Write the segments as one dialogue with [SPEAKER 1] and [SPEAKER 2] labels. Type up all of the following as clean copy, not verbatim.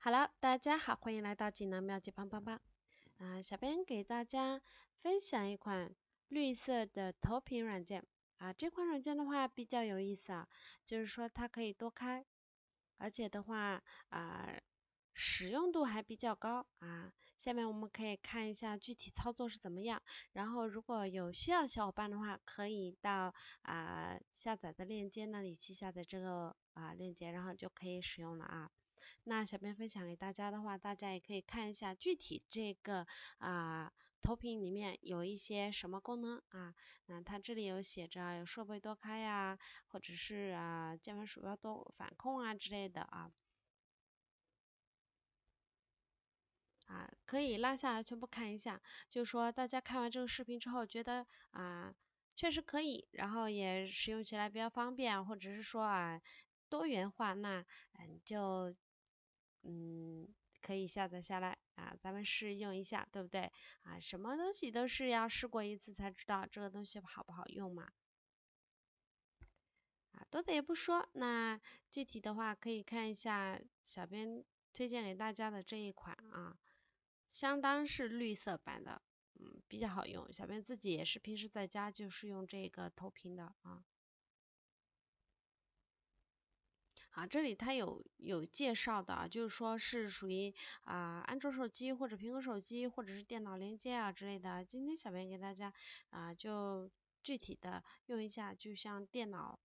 [SPEAKER 1] Hello，大家好，欢迎来到锦囊妙计帮帮帮。小编给大家分享一款绿色的投屏软件。这款软件的话比较有意思啊，就是说它可以多开，而且的话使用度还比较高啊。下面我们可以看一下具体操作是怎么样。然后如果有需要小伙伴的话，可以到下载的链接那里去下载这个链接，然后就可以使用了啊。那小编分享给大家的话，大家也可以看一下具体这个投屏里面有一些什么功能啊。那它这里有写着有设备多开呀，或者是键盘鼠标多反控之类的可以拉下来全部看一下。就是说大家看完这个视频之后觉得确实可以，然后也使用起来比较方便，或者是说多元化，那就可以下载下来咱们试用一下，对不对什么东西都是要试过一次才知道这个东西好不好用嘛。多的也不说，那具体的话可以看一下小编推荐给大家的这一款相当是绿色版的，比较好用。小编自己也是平时在家就是用这个投屏的这里它有介绍的就是说是属于安卓手机或者苹果手机或者是电脑连接之类的。今天小编给大家就具体的用一下，就像电脑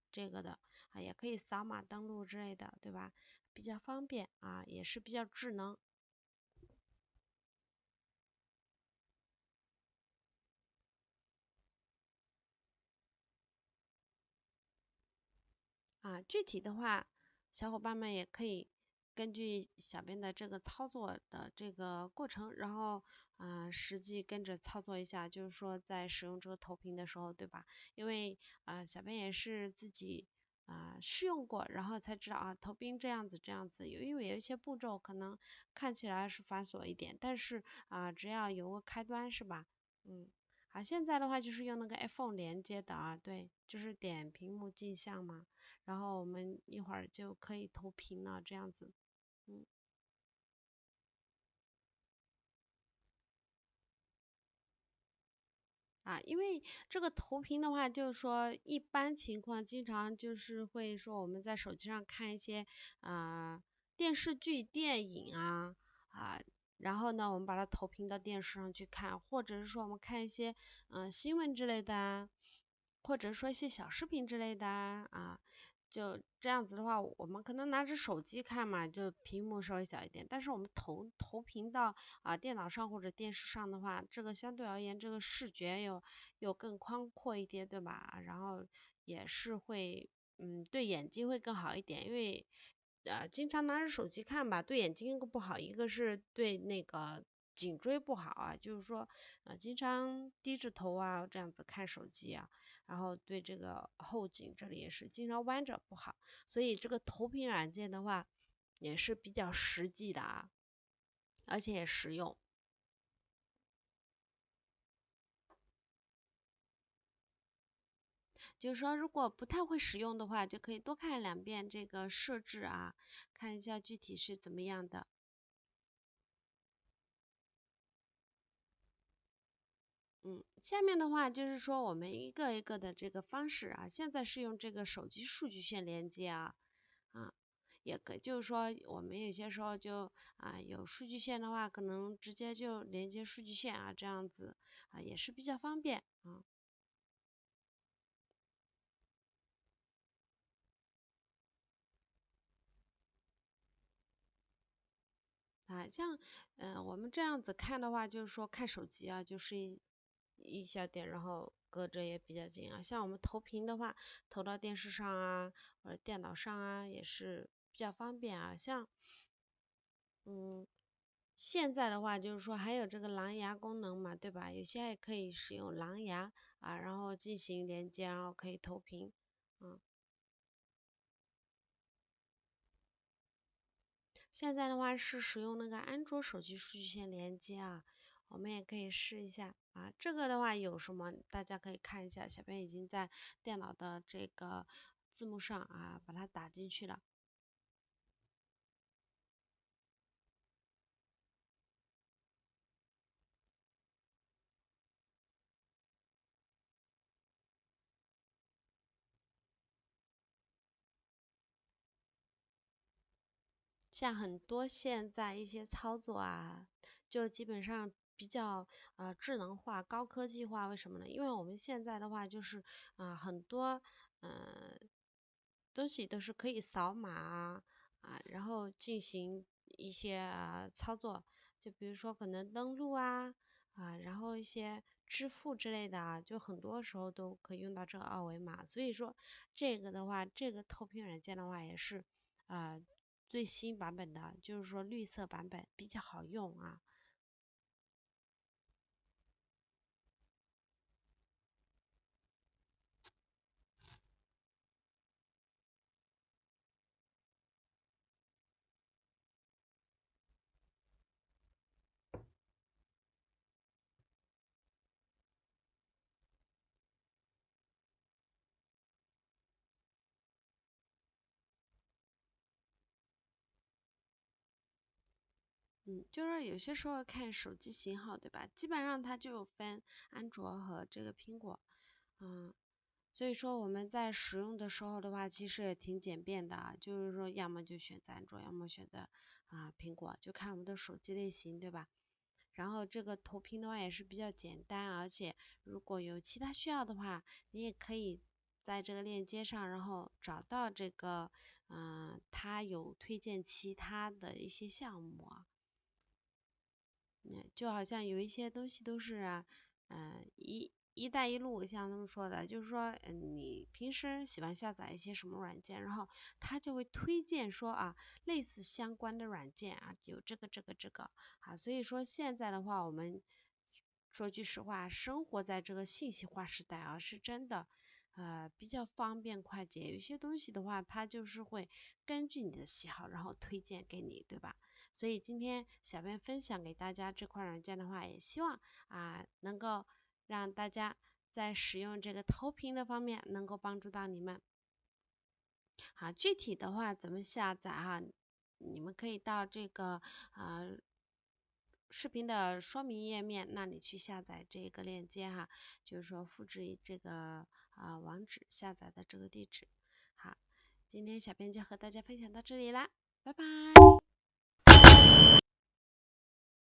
[SPEAKER 1] 这个的也可以扫码登录之类的，对吧？比较方便也是比较智能。具体的话，小伙伴们也可以根据小编的这个操作的这个过程，然后实际跟着操作一下，就是说在使用这个投屏的时候，对吧？因为小编也是自己试用过，然后才知道投屏这样子，因为有一些步骤可能看起来是繁琐一点，但是只要有个开端是吧？现在的话就是用那个 iPhone 连接的对，就是点屏幕镜像嘛。然后我们一会儿就可以投屏了，这样子。嗯因为这个投屏的话，就是说一般情况经常就是会说我们在手机上看一些电视剧、电影然后呢，我们把它投屏到电视上去看，或者是说我们看一些新闻之类的或者说一些小视频之类的就这样子的话，我们可能拿着手机看嘛，就屏幕稍微小一点，但是我们投屏到电脑上或者电视上的话，这个相对而言，这个视觉又更宽阔一点，对吧？然后也是会对眼睛会更好一点，因为经常拿着手机看吧，对眼睛不好，一个是对那个颈椎不好就是说经常低着头这样子看手机然后对这个后颈这里也是经常弯着不好，所以这个投屏软件的话也是比较实际的而且也实用。就是说如果不太会使用的话，就可以多看2遍这个设置看一下具体是怎么样的。下面的话就是说我们一个一个的这个方式现在是用这个手机数据线连接也可就是说我们有些时候就有数据线的话，可能直接就连接数据线这样子也是比较方便像我们这样子看的话，就是说看手机就是一小点，然后隔着也比较近像我们投屏的话，投到电视上或者电脑上也是比较方便像现在的话就是说还有这个蓝牙功能嘛，对吧？有些也可以使用蓝牙然后进行连接，然后可以投屏。现在的话是使用那个安卓手机数据线连接我们也可以试一下这个的话有什么大家可以看一下，小编已经在电脑的这个字幕上把它打进去了。像很多现在一些操作啊，就基本上比较智能化、高科技化。为什么呢？因为我们现在的话就是很多呃东西都是可以扫码然后进行一些操作，就比如说可能登录然后一些支付之类的就很多时候都可以用到这个二维码。所以说这个的话，这个投屏软件的话也是啊。最新版本的，就是说绿色版本比较好用就是有些时候看手机型号，对吧？基本上它就分安卓和这个苹果，嗯，所以说我们在使用的时候的话，其实也挺简便的就是说要么就选择安卓，要么选择苹果，就看我们的手机类型，对吧？然后这个投屏的话也是比较简单，而且如果有其他需要的话，你也可以在这个链接上，然后找到这个，它有推荐其他的一些项目就好像有一些东西都是一带一路，像他们说的，就是说，你平时喜欢下载一些什么软件，然后他就会推荐说类似相关的软件有这个所以说现在的话，我们说句实话，生活在这个信息化时代是真的，比较方便快捷。有些东西的话，它就是会根据你的喜好，然后推荐给你，对吧？所以今天小编分享给大家这款软件的话，也希望能够让大家在使用这个投屏的方面能够帮助到你们。好，具体的话怎么下载你们可以到这个视频的说明页面那里去下载这个链接就是说复制这个网址下载的这个地址。好，今天小编就和大家分享到这里啦，拜拜。